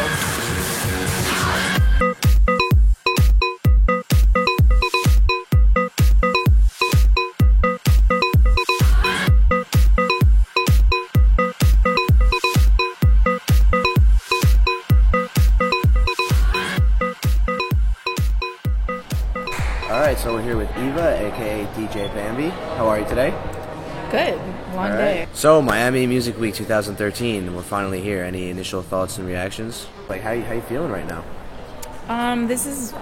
Alright, so we're here with Eva, aka DJ Bambi. How are you today? Good. Long day. So, Miami Music Week 2013, we're finally here. Any initial thoughts and reactions? Like, how you feeling right now? This is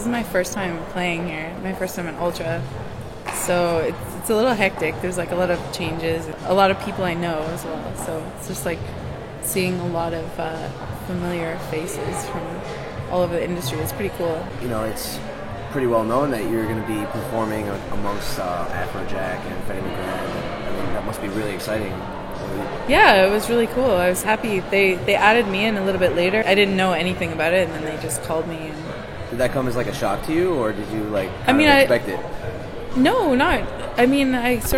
my first time playing here. My first time in Ultra. So it's a little hectic. There's like a lot of changes. A lot of people I know as well. So it's just like seeing a lot of familiar faces from all over the industry. It's pretty cool. You know, it's pretty well known that you're going to be performing amongst Afrojack and Freddie McGrand. I mean, that must be really exciting. Yeah, it was really cool. I was happy. They added me in a little bit later. I didn't know anything about it, and then they just called me. And did that come as like a shock to you, or did you like expect it? No, not. I mean, it's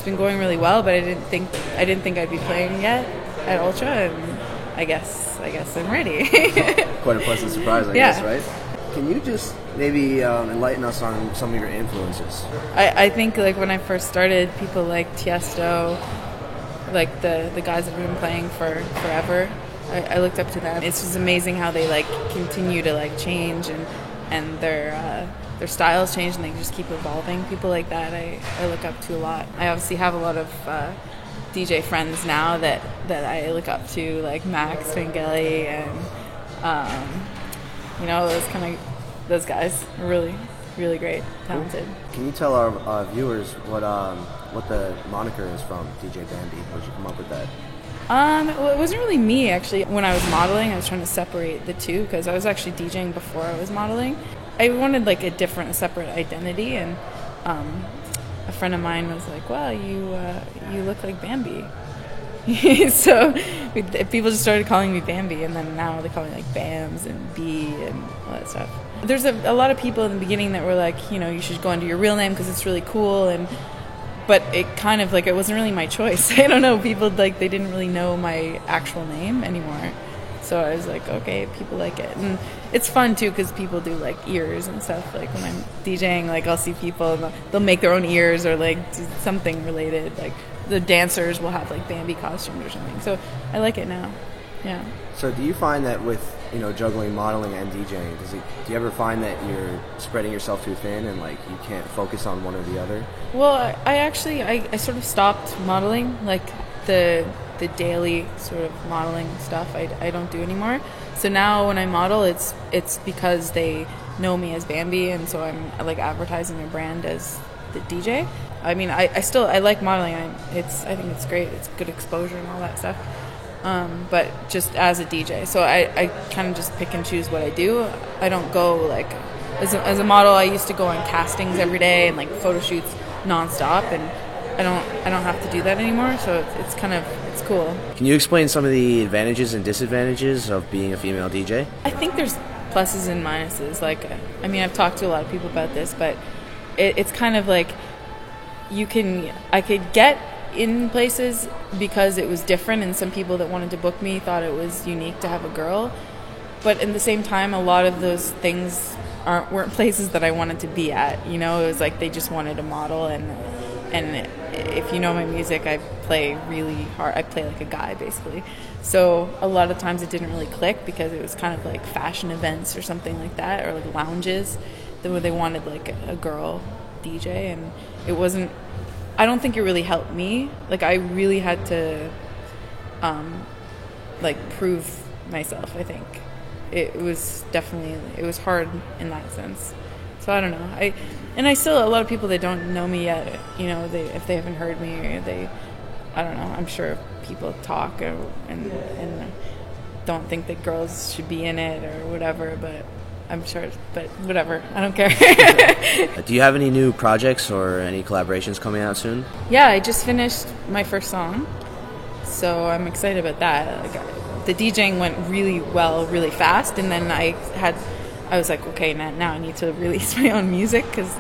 been going really well, but I didn't think I'd be playing yet at Ultra, and I guess I'm ready. Quite a pleasant surprise, I guess, right? Can you just maybe enlighten us on some of your influences? I think like when I first started, people like Tiesto, like the guys that have been playing for forever. I looked up to them. It's just amazing how they like continue to like change and their styles change and they just keep evolving. People like that I look up to a lot. I obviously have a lot of DJ friends now that I look up to, like Max Vangeli and those guys are really, really great, talented. Can you tell our viewers what the moniker is from, DJ Bambi? How did you come up with that? Well, it wasn't really me, actually. When I was modeling, I was trying to separate the two because I was actually DJing before I was modeling. I wanted like a different, separate identity, and a friend of mine was like, "Well, you look like Bambi." So people just started calling me Bambi, and then now they call me like Bams and B and all that stuff. There's a lot of people in the beginning that were like, you should go under your real name because it's really cool, but it kind of like it wasn't really my choice. I don't know, people like they didn't really know my actual name anymore. So I was like, okay, people like it. And it's fun too because people do like ears and stuff. Like when I'm DJing, like I'll see people and they'll make their own ears or like do something related. Like the dancers will have like Bambi costumes or something. So I like it now. Yeah. So do you find that with, juggling modeling and DJing, do you ever find that you're spreading yourself too thin and like you can't focus on one or the other? Well, I sort of stopped modeling, like the daily sort of modeling stuff I don't do anymore. So now when I model, it's because they know me as Bambi, and so I'm like advertising their brand as the DJ. I mean, I like modeling. I think it's great. It's good exposure and all that stuff. But just as a DJ, so I kind of just pick and choose what I do. I don't go like as a model. I used to go on castings every day and like photo shoots nonstop, and I don't have to do that anymore. So it's cool. Can you explain some of the advantages and disadvantages of being a female DJ? I think there's pluses and minuses. Like, I mean, I've talked to a lot of people about this, but it's kind of like I could get in places because it was different, and some people that wanted to book me thought it was unique to have a girl. But at the same time, a lot of those things weren't places that I wanted to be at. It was like they just wanted a model, and if you know my music, I play really hard. I play like a guy, basically. So a lot of times it didn't really click because it was kind of like fashion events or something like that, or like lounges where they wanted like a girl DJ, and it wasn't. I don't think it really helped me. Like I really had to, like prove myself. I think it was hard in that sense. So I don't know. I still a lot of people that don't know me yet. If they haven't heard me, or I don't know. I'm sure people talk and don't think that girls should be in it or whatever. But I'm sure, but whatever. I don't care. Do you have any new projects or any collaborations coming out soon? Yeah, I just finished my first song, so I'm excited about that. Like, the DJing went really well, really fast, and then I was like, okay, now I need to release my own music because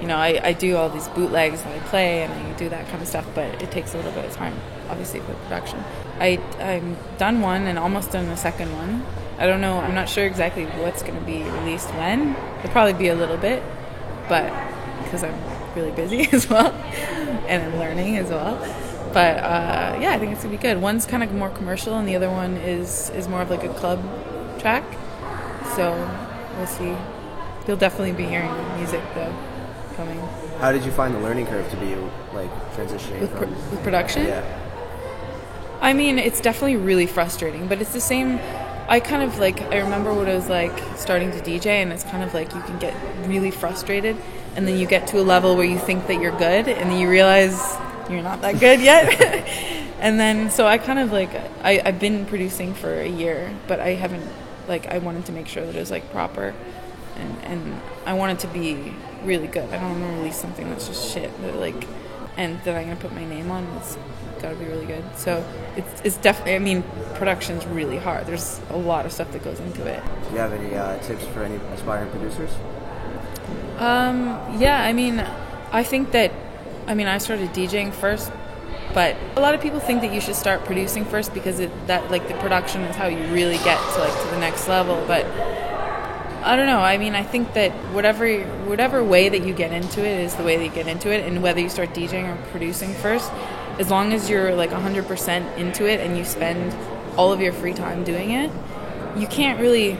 you know, I do all these bootlegs and I play and I do that kind of stuff, but it takes a little bit of time, obviously, for production. I'm done one and almost done the second one. I don't know, I'm not sure exactly what's going to be released when. It'll probably be a little bit, but because I'm really busy as well and I'm learning as well. But yeah, I think it's going to be good. One's kind of more commercial and the other one is more of like a club track. So we'll see. You'll definitely be hearing music though coming. How did you find the learning curve to be like transitioning with production? Yeah. I mean, it's definitely really frustrating, but it's the same. I kind of like, I remember what it was like starting to DJ, and it's kind of like you can get really frustrated, and then you get to a level where you think that you're good, and then you realize you're not that good yet. And then, so I kind of like, I've been producing for a year, but I haven't, like, I wanted to make sure that it was like proper, and I want it to be really good. I don't want to release something that's just shit, that like, and that I'm going to put my name on. It's got to be really good. So it's definitely, I mean, production's really hard. There's a lot of stuff that goes into it. Do you have any tips for any aspiring producers? Yeah, I mean, I think that, I mean, I started DJing first, but a lot of people think that you should start producing first because that like the production is how you really get to like to the next level. But I don't know. I mean, I think that whatever way that you get into it is the way that you get into it, and whether you start DJing or producing first, as long as you're like 100% into it and you spend all of your free time doing it, you can't really.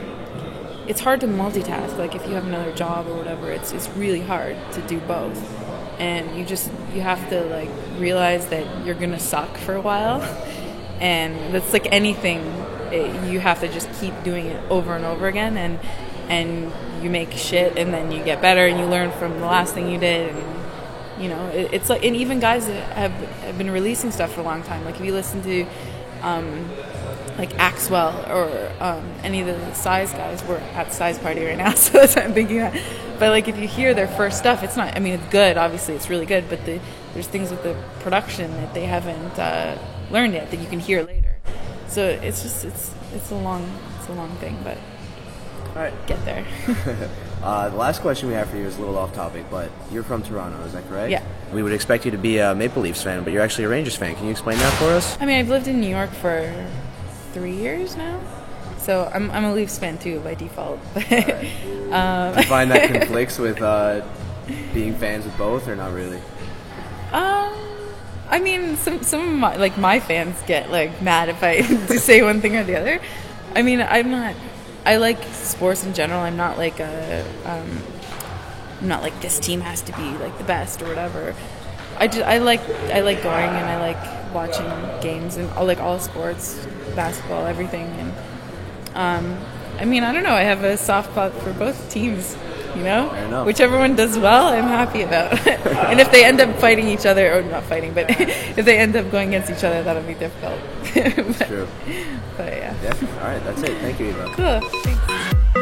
It's hard to multitask. Like if you have another job or whatever, it's really hard to do both, and you have to like realize that you're gonna suck for a while, and that's like anything. You have to just keep doing it over and over again, and you make shit, and then you get better, and you learn from the last thing you did, and you know, it's like, and even guys that have been releasing stuff for a long time, like if you listen to like Axwell or any of the Size guys, we're at Size Party right now, so that's what I'm thinking of. But like if you hear their first stuff, it's not, I mean, it's good, obviously it's really good, but there's things with the production that they haven't learned yet that you can hear later. So it's just it's a long thing, but all right, get there. The last question we have for you is a little off topic, but you're from Toronto, is that correct? Yeah. We would expect you to be a Maple Leafs fan, but you're actually a Rangers fan. Can you explain that for us? I mean, I've lived in New York for 3 years now, so I'm a Leafs fan too by default. Right. Do you find that conflicts with being fans of both, or not really? I mean, some of my fans get like mad if I say one thing or the other. I mean, I like sports in general. I'm not like I'm not like this team has to be like the best or whatever. I like going and I like watching games and like all sports, basketball, everything. And I mean, I don't know. I have a soft spot for both teams. You know, whichever one does well, I'm happy about. And if they end up fighting each other, or not fighting, but if they end up going against each other, that'll be difficult. That's true. But yeah. Yeah. All right. That's it. Thank you, Eva. Cool. Thanks.